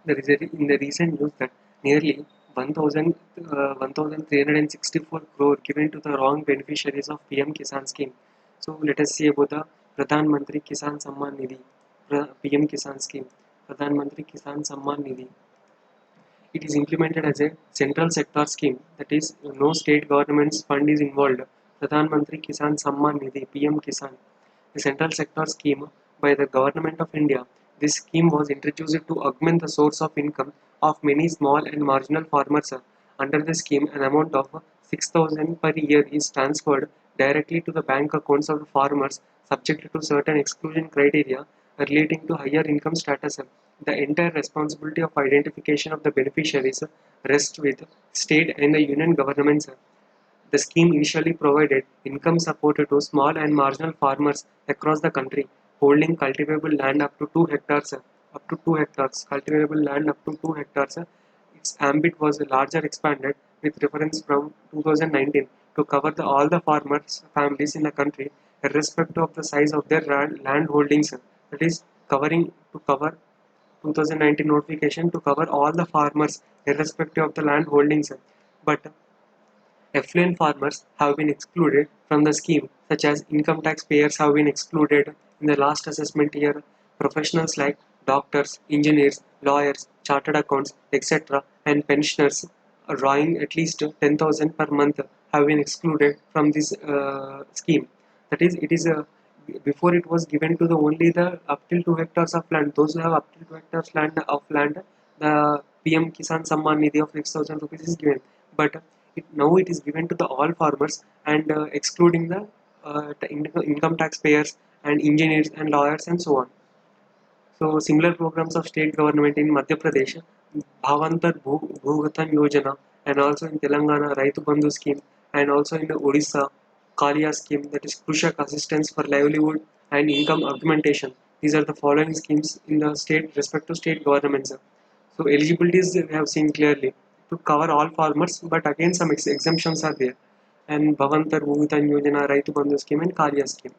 in the recent news that nearly 1,364 crore given to the wrong beneficiaries of PM Kisan scheme. So let us see about the Pradhan Mantri Kisan Samman Nidhi, PM Kisan scheme. Pradhan Mantri Kisan Samman Nidhi. It is implemented as a central sector scheme, that is, no state government's fund is involved. Pradhan Mantri Kisan Samman Nidhi (PM Kisan), a central sector scheme by the Government of India. This scheme was introduced to augment the source of income of many small and marginal farmers. Under the scheme, an amount of 6,000 per year is transferred directly to the bank accounts of the farmers, subject to certain exclusion criteria relating to higher income status. The entire responsibility of identification of the beneficiaries rests with state and the union governments. The scheme initially provided income support to small and marginal farmers across the country holding cultivable land up to 2 hectares. Cultivable land up to 2 hectares. Its ambit was larger expanded with reference from 2019 to cover all the farmers' families in the country irrespective of the size of their land holdings. That is, covering to cover 2019 notification to cover all the farmers irrespective of the land holdings. But affluent farmers have been excluded from the scheme, such as income tax payers have been excluded in the last assessment year. Professionals like doctors, engineers, lawyers, chartered accounts, etc., and pensioners drawing at least 10,000 per month have been excluded from this scheme. That is, it is a before it was given to the only the up till 2 hectares of land. Those who have up till 2 hectares land, the PM Kisan Samman Nidhi of 6,000 rupees is given. But now it is given to the all farmers and excluding the income tax payers and engineers and lawyers and so on. So similar programs of state government in Madhya Pradesh, Bhavantar Bhugatan Yojana, and also in Telangana Raitu Bandhu scheme, and also in the Odisha Kalia scheme, that is Krushak assistance for livelihood and income augmentation. These are the following schemes in the state respective state governments. So eligibilities we have seen clearly to cover all farmers, but again some exemptions are there. And Bhavantar Bhugatan Yojana, Raitu Bandhu scheme, and Kalia scheme.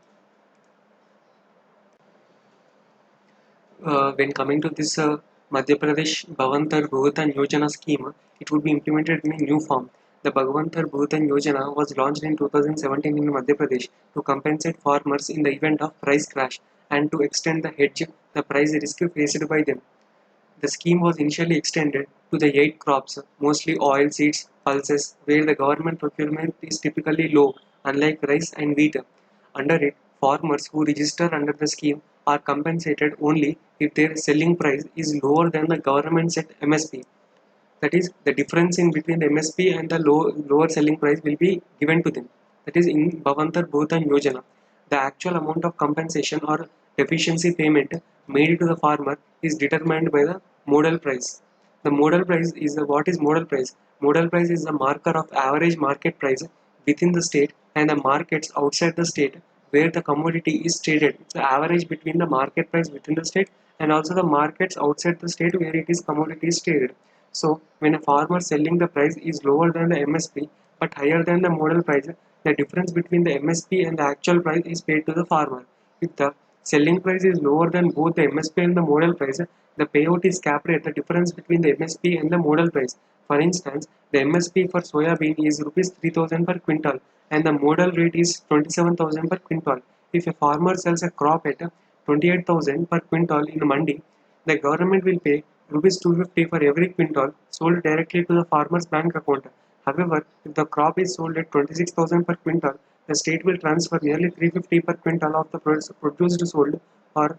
When coming to this Madhya Pradesh Bhavantar Bhutan Yojana scheme, it would be implemented in a new form. The Bhavantar Bhutan Yojana was launched in 2017 in Madhya Pradesh to compensate farmers in the event of price crash and to extend the hedge the price risk faced by them. The scheme was initially extended to the 8 crops, mostly oil seeds, pulses, where the government procurement is typically low, unlike rice and wheat. Under it, farmers who register under the scheme are compensated only if their selling price is lower than the government set MSP. That is, the difference in between the MSP and the lower selling price will be given to them. That is in Bhavantar Bhutan Yojana. The actual amount of compensation or deficiency payment made to the farmer is determined by the modal price. The modal price is what is modal price? Modal price is the marker of average market price within the state and the markets outside the state where the commodity is traded. It's the average between the market price within the state and also the markets outside the state where it is commodity is traded. So when a farmer selling the price is lower than the MSP but higher than the model price, the difference between the MSP and the actual price is paid to the farmer. If the selling price is lower than both the MSP and the model price, the payout is capped at the difference between the MSP and the model price. For instance, the MSP for soybean is rupees 3,000 per quintal and the model rate is 27,000 per quintal. If a farmer sells a crop at 28,000 per quintal in mandi, the government will pay rupees 250 for every quintal sold directly to the farmer's bank account. However, if the crop is sold at 26,000 per quintal, the state will transfer nearly 350 per quintal of the produced sold or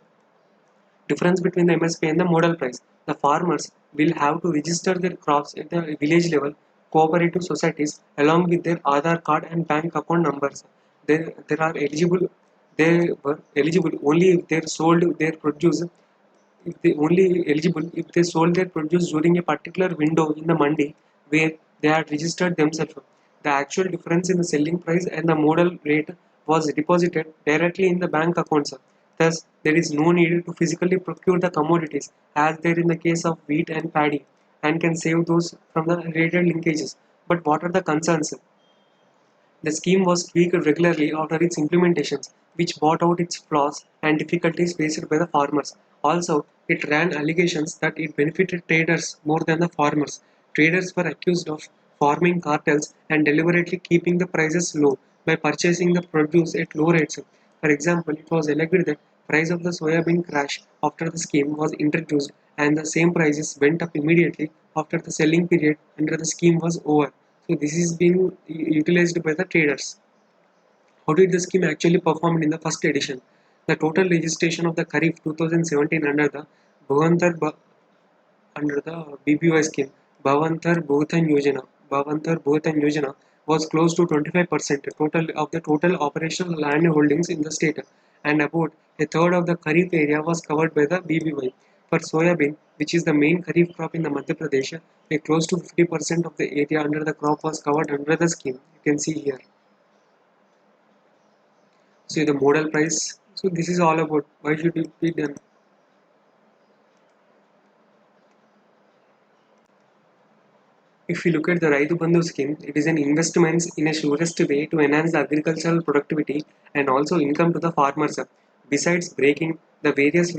difference between the MSP and the model price. The farmers will have to register their crops at the village level cooperative societies along with their Aadhaar card and bank account numbers. They are eligible. They were eligible only if they sold their produce if they only eligible if they sold their produce during a particular window in the mandi where they had registered themselves. The actual difference in the selling price and the modal rate was deposited directly in the bank accounts. Thus, there is no need to physically procure the commodities as there in the case of wheat and paddy and can save those from the related linkages. But what are the concerns? The scheme was tweaked regularly after its implementations, which brought out its flaws and difficulties faced by the farmers. Also, it ran allegations that it benefited traders more than the farmers. Traders were accused of forming cartels and deliberately keeping the prices low by purchasing the produce at low rates. For example, it was alleged that price of the soybean crashed after the scheme was introduced and the same prices went up immediately after the selling period under the scheme was over. So this is being utilized by the traders. How did the scheme actually perform in the first edition? The total registration of the Kharif 2017 under the BBY scheme, Bhavantar Bhutan Yojana was close to 25% total of the total operational land holdings in the state, and about a third of the Kharif area was covered by the BBY. For soybean, which is the main Kharif crop in the Madhya Pradesh, a close to 50% of the area under the crop was covered under the scheme. You can see here. See the modal price. So this is all about why should it be done. If you look at the Raitu Bandhu scheme, it is an investment in a surest way to enhance the agricultural productivity and also income to the farmers. Besides breaking the various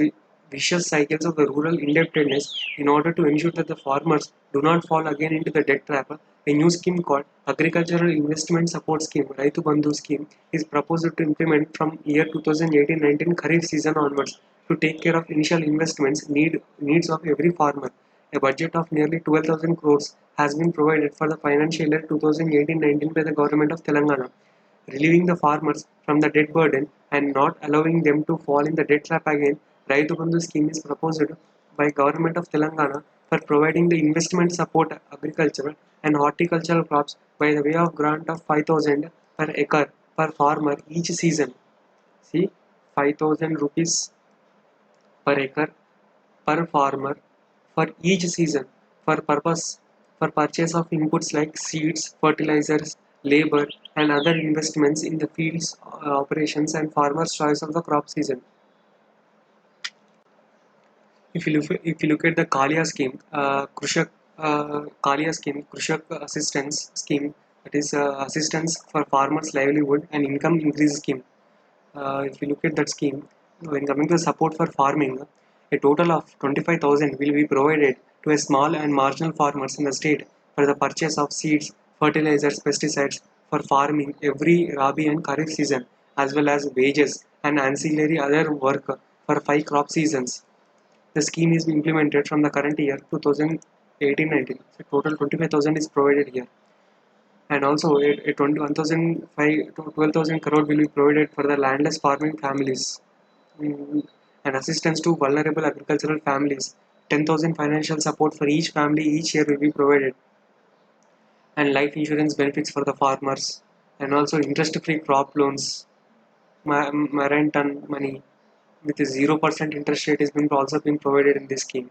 vicious cycles of the rural indebtedness in order to ensure that the farmers do not fall again into the debt trap, a new scheme called Agricultural Investment Support Scheme, Raitu Bandhu scheme, is proposed to implement from year 2018-19 Kharif season onwards to take care of initial investments needs of every farmer. A budget of nearly 12,000 crores has been provided for the financial year 2018-19 by the government of Telangana, relieving the farmers from the debt burden and not allowing them to fall in the debt trap again. Raitu Bandhu scheme is proposed by government of Telangana for providing the investment support agricultural and horticultural crops by the way of grant of 5,000 per acre per farmer each season. See, 5,000 rupees per acre per farmer for each season for purpose for purchase of inputs like seeds, fertilizers, labor, and other investments in the fields operations and farmers' choice of the crop season. If you look at the Kalia scheme, Kalia scheme, Krushak assistance scheme, that is assistance for farmers' livelihood and income increase scheme. If you look at that scheme, when coming to support for farming, a total of 25,000 will be provided to a small and marginal farmers in the state for the purchase of seeds, fertilizers, pesticides for farming every Rabi and Kharif season, as well as wages and ancillary other work for 5 crop seasons. The scheme is implemented from the current year 2018-19. So total 25,000 is provided here. And also a 21,005 to 12,000 crore will be provided for the landless farming families. And assistance to vulnerable agricultural families. 10,000 financial support for each family each year will be provided. And life insurance benefits for the farmers. And also interest-free crop loans, Marantan money with a 0% interest rate is being also being provided in this scheme.